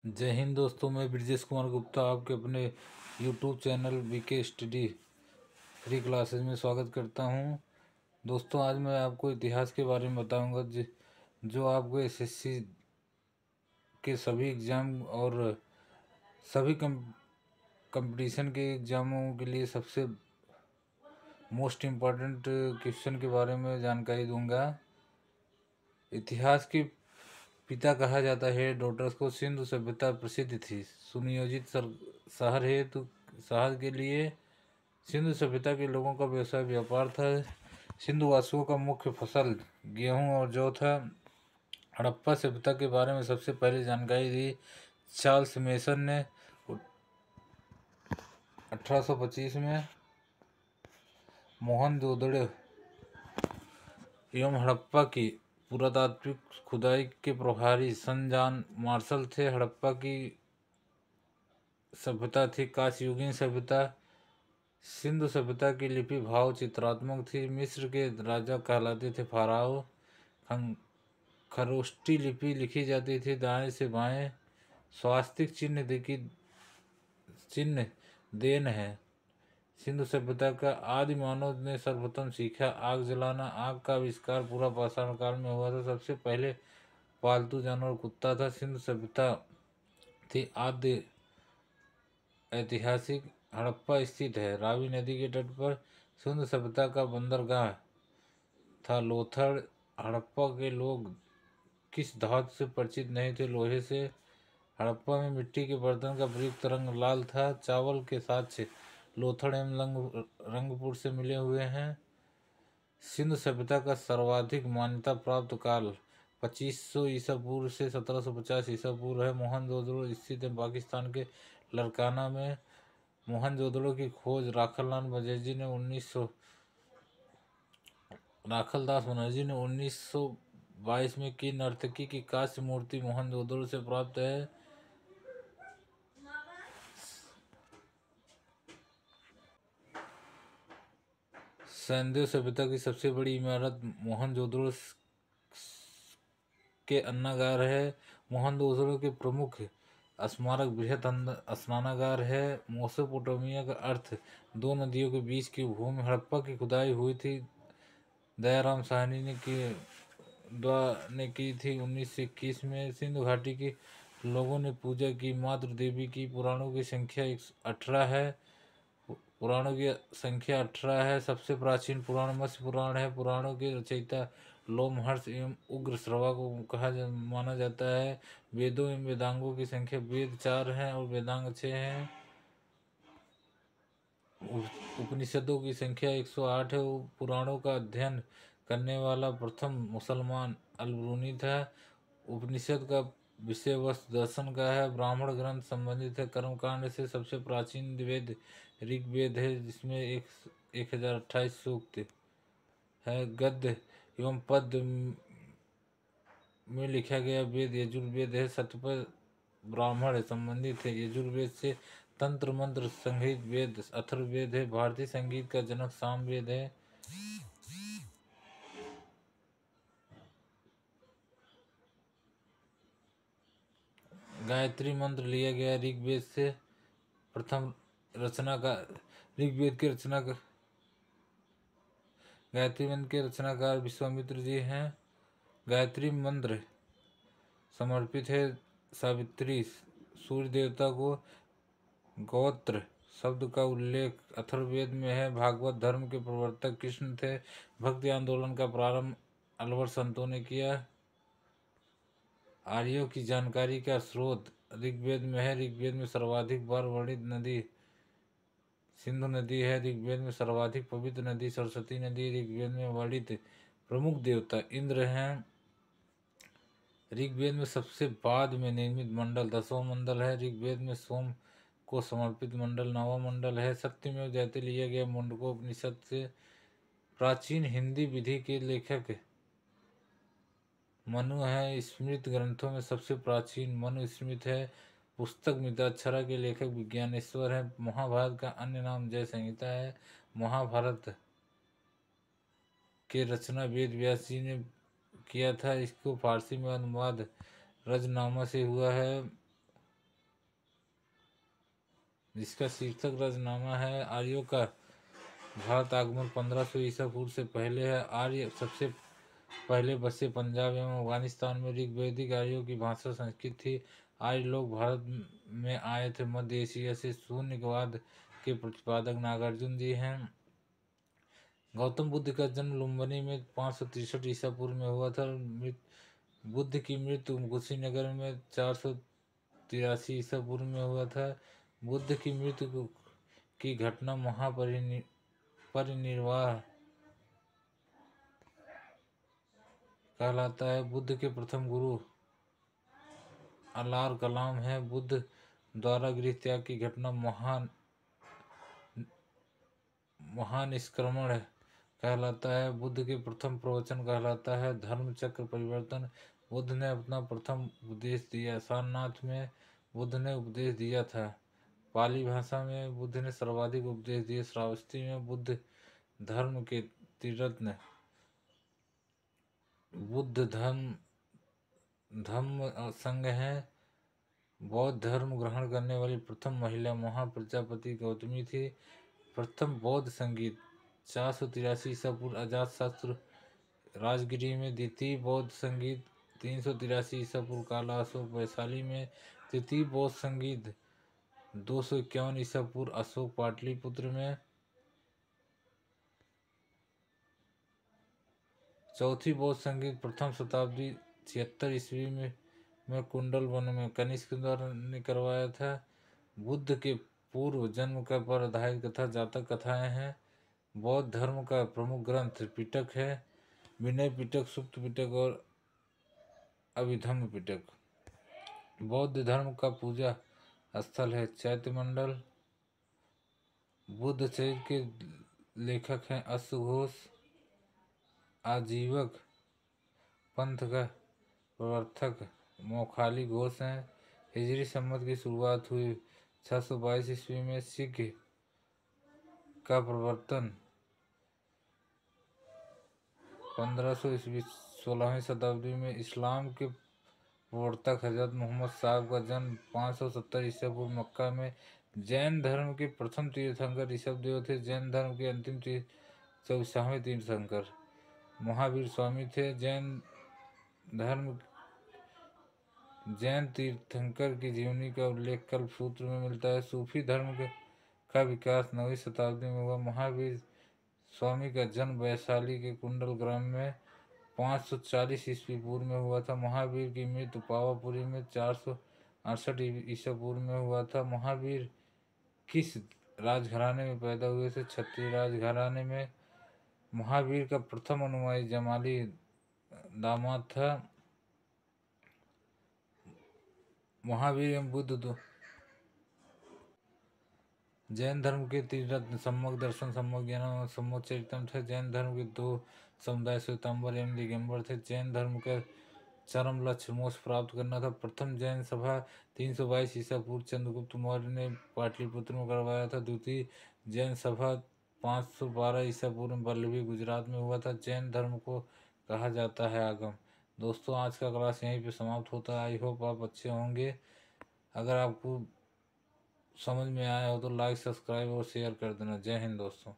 जय हिंद दोस्तों, मैं ब्रजेश कुमार गुप्ता आपके अपने YouTube channel BK study free classes में स्वागत करता हूं। दोस्तों, आज मैं आपको इतिहास के बारे में बताऊंगा जो आपको एसएससी के सभी एग्ज़ाम और सभी कंपटीशन के एग्ज़ामों के लिए सबसे मोस्ट इम्पॉर्टेंट क्वेश्चन के बारे में जानकारी दूंगा। इतिहास के पिता कहा जाता है हेरोडोटस को। सिंधु सभ्यता प्रसिद्ध थी सुनियोजित शहर हेतु शहर के लिए। सिंधु सभ्यता के लोगों का व्यवसाय व्यापार था। सिंधु वासियों का मुख्य फसल गेहूं और जौ था। हड़प्पा सभ्यता के बारे में सबसे पहले जानकारी दी चार्ल्स मेसन ने 1825 में। मोहनजोदड़ो एवं हड़प्पा की पुरातात्विक खुदाई के प्रभारी सन जॉन मार्शल थे। हड़प्पा की सभ्यता थी कांस्ययुगीन सभ्यता। सिंधु सभ्यता की लिपि भाव चित्रात्मक थी। मिस्र के राजा कहलाते थे फाराओ। खरोष्टी लिपि लिखी जाती थी दाएं से बाएं। स्वास्तिक चिन्ह देन है। सिंधु सभ्यता का आदि मानव ने सर्वप्रथम सीखा आग जलाना। आग का आविष्कार पूरा पाषाण काल में हुआ था। सबसे पहले पालतू जानवर कुत्ता था। सिंधु सभ्यता थी आद्य ऐतिहासिक। हड़प्पा स्थित है रावी नदी के तट पर। सिंधु सभ्यता का बंदरगाह था लोथड़। हड़प्पा के लोग किस धातु से परिचित नहीं थे? लोहे से। हड़प्पा में मिट्टी के बर्तन का प्रयुक्त रंग लाल था। चावल के साक्ष्य लोथड़ एवं रंगपुर से मिले हुए हैं। सिंधु सभ्यता का सर्वाधिक मान्यता प्राप्त काल 2500 ईसा पूर्व से 1750 ईसा पूर्व है। मोहनजोदड़ो स्थित है पाकिस्तान के लरकाना में। मोहनजोदड़ो की खोज राखलदास बनर्जी ने 1922 में की। नर्तकी की कांस्य मूर्ति मोहनजोदड़ो से प्राप्त है। सिंधु सभ्यता की सबसे बड़ी इमारत मोहनजोदड़ो के अन्नागार है। मोहनजोदड़ो के प्रमुख स्मारक बृहत स्नानागार है। मेसोपोटामिया का अर्थ दो नदियों के बीच की भूमि। हड़प्पा की खुदाई हुई थी दयाराम साहनी ने की थी 1921 में। सिंधु घाटी के लोगों ने पूजा की मातृ देवी की। पुराणों की संख्या 18 है। सबसे प्राचीन पुराण मत्स्य पुराण है। पुराणों के रचयिता लोमहर्ष एवं उग्रश्रवा को माना जाता है। वेदों एवं वेदांगों की संख्या वेद 4 हैं और वेदांग 6 हैं। उपनिषदों की संख्या 108 है। पुराणों का अध्ययन करने वाला प्रथम मुसलमान अल-बिरूनी था। उपनिषद का विषय वस्तु दर्शन का है। ब्राह्मण ग्रंथ संबंधित है। कर्मकांड से सबसे प्राचीन वेद ऋग्वेद है जिसमें 1028 सूक्त है। गद्य एवं पद्य में लिखा गया वेद यजुर्वेद है। शतपथ ब्राह्मण संबंधित है। यजुर्वेद से तंत्र मंत्र संगीत वेद अथर्ववेद है। भारतीय संगीत का जनक सामवेद है। गायत्री मंत्र लिया गया ऋग्वेद से। प्रथम रचना का ऋग्वेद के रचना का गायत्री मंत्र के रचनाकार विश्वामित्र जी हैं। गायत्री मंत्र समर्पित है सावित्री सूर्य देवता को। गोत्र शब्द का उल्लेख अथर्ववेद में है। भागवत धर्म के प्रवर्तक कृष्ण थे। भक्ति आंदोलन का प्रारंभ अलवर संतों ने किया। आर्यों की जानकारी का स्रोत ऋग्वेद में है। ऋग्वेद में सर्वाधिक बार वर्णित नदी सिंधु नदी है। ऋग्वेद में सर्वाधिक पवित्र नदी सरस्वती नदी। ऋग्वेद में वर्णित प्रमुख देवता इंद्र हैं। ऋग्वेद में सबसे बाद में निर्मित मंडल 10वां मंडल है। ऋग्वेद में सोम को समर्पित मंडल 9वां मंडल है। सत्यमेव जयते लिया गया मुंडकोपनिषद से। प्राचीन हिंदी विधि के लेखक मनु है। स्मृत ग्रंथों में सबसे प्राचीन मनु स्मृत है। पुस्तक मिताक्षरा के लेखक विज्ञानेश्वर है। महाभारत का अन्य नाम जय संहिता है। महाभारत के रचना वेद व्यास जी ने किया था। इसको फारसी में अनुवाद रजनामा से हुआ है। जिसका शीर्षक रजनामा है। आर्यों का भारत आगमन 1500 ईसा पूर्व से पहले है। आर्य सबसे पहले बसे पंजाब एवं अफगानिस्तान में। ऋग्वैदिक आर्यों की भाषा संस्कृत थी। आर्य लोग भारत में आए थे मध्य एशिया से। शून्यवाद के प्रतिपादक नागार्जुन जी हैं। गौतम बुद्ध का जन्म लुम्बिनी में 563 ईसा पूर्व में हुआ था। बुद्ध की मृत्यु कुशीनगर में 483 ईसा पूर्व में हुआ था। बुद्ध की मृत्यु की घटना महापरिनिर्वाण कहलाता है। बुद्ध के प्रथम गुरु अलार कलाम है। बुद्ध द्वारा गृह त्याग की घटना महानिष्क्रमण कहलाता है। बुद्ध के प्रथम प्रवचन कहलाता है। धर्म चक्र परिवर्तन। बुद्ध ने अपना प्रथम उपदेश दिया। सारनाथ में बुद्ध ने उपदेश दिया था। पाली भाषा में बुद्ध ने सर्वाधिक उपदेश दिए। श्रावस्ती में बुद्ध धर्म के त्रिरत्न बुद्ध धम्म संघ है। बौद्ध धर्म ग्रहण करने वाली प्रथम महिला महाप्रजापति गौतमी थी। प्रथम बौद्ध संगीत 483 ईसा पूर्व अजात शत्रु राजगिरी में। द्वितीय बौद्ध संगीत 383 ईसा पूर्व काला अशोक वैशाली में। तृतीय बौद्ध संगीत 251 ईसा पूर्व अशोक पाटलिपुत्र में। चौथी बौद्ध संगीत प्रथम शताब्दी 76 ईस्वी में कुंडल वन में कनिष्क द्वारा ने करवाया था। बुद्ध के पूर्व जन्म का पर आधारित कथा जातक कथाएं हैं। बौद्ध धर्म का प्रमुख ग्रंथ पिटक है। विनय पिटक, सुक्त पिटक और अभिधम्म पिटक। बौद्ध धर्म का पूजा स्थल है चैत्य मंडल। बुद्ध चरित्र के लेखक हैं अश्व घोष। आजीवक पंथ का प्रवर्तक मौखाली घोष हैं। हिजरी संवत की शुरुआत हुई 622 ईस्वी में। सिख का प्रवर्तन 1500 ईस्वी 16वीं शताब्दी में। इस्लाम के प्रवर्तक हजरत मोहम्मद साहब का जन्म 570 ईसा पूर्व मक्का में। जैन धर्म के प्रथम तीर्थंकर ऋषभदेव थे। जैन धर्म के अंतिम 24वें तीर्थंकर महावीर स्वामी थे। जैन तीर्थंकर की जीवनी का उल्लेख कल्प सूत्र में मिलता है। सूफी धर्म का विकास 9वीं शताब्दी में हुआ। महावीर स्वामी का जन्म वैशाली के कुंडल ग्राम में 540 ईस्वी पूर्व में हुआ था। महावीर की मृत्यु पावापुरी में 468 ईसा पूर्व में हुआ था। महावीर किस राजघराने में पैदा हुए थे? क्षत्रिय राजघराने में। महावीर का प्रथम अनुयायी जमाली दामाद था। महावीर एवं बुद्ध जैन धर्म के त्रिरत्न सम्यक दर्शन, सम्यक ज्ञान और सम्यक चरितम थे। जैन धर्म के दो समुदाय श्वेतांबर एवं दिगंबर थे। जैन धर्म का चरम लक्ष्य मोक्ष प्राप्त करना था। प्रथम जैन सभा 322 ईसा पूर्व चंद्रगुप्त मौर्य ने पाटलिपुत्र में करवाया था। द्वितीय जैन सभा 512 ईसा पूर्व में वल्लभी गुजरात में हुआ था। जैन धर्म को कहा जाता है आगम। दोस्तों, आज का क्लास यहीं पे समाप्त होता है। आई होप आप अच्छे होंगे। अगर आपको समझ में आया हो तो लाइक, सब्सक्राइब और शेयर कर देना। जय हिंद दोस्तों।